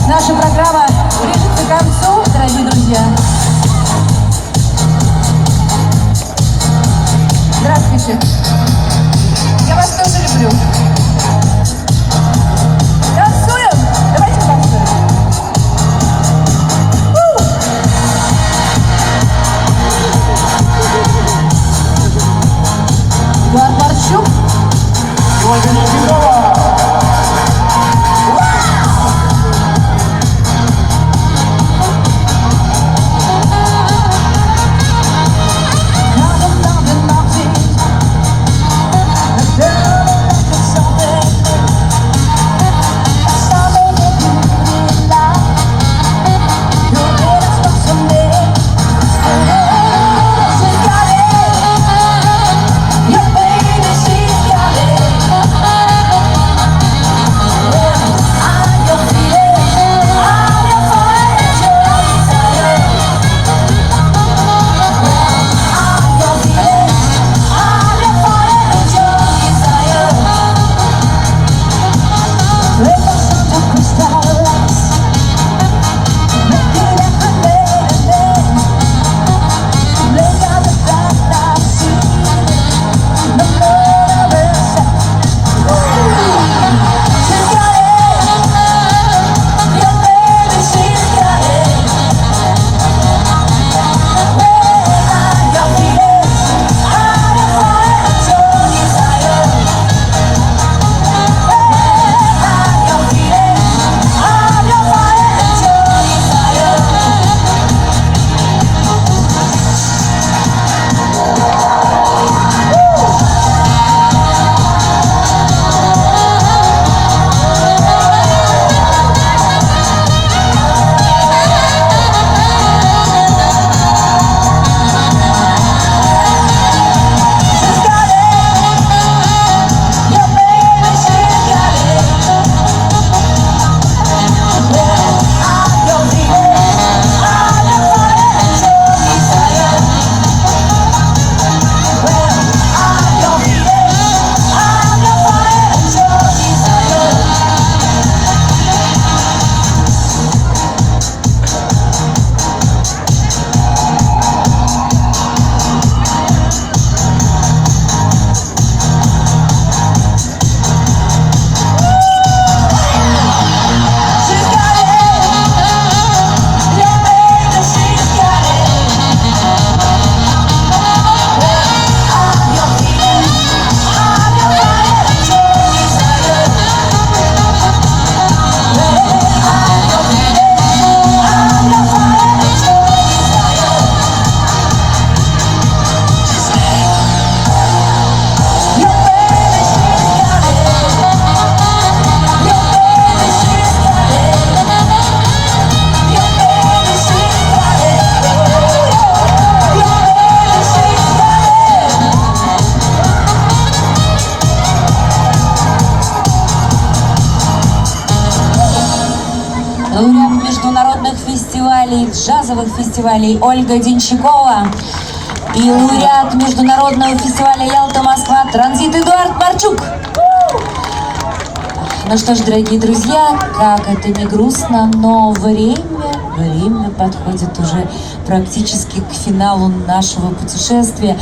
Наша программа ближется к концу, дорогие друзья. Здравствуйте. Я вас тоже люблю. Танцуем? Давайте танцуем. Эдуард Марчук. Лауреат международных фестивалей, джазовых фестивалей Ольга Денщикова и лауреат международного фестиваля Ялта-Москва Транзит Эдуард Марчук. Ну что ж, дорогие друзья, как это не грустно, но время подходит уже практически к финалу нашего путешествия.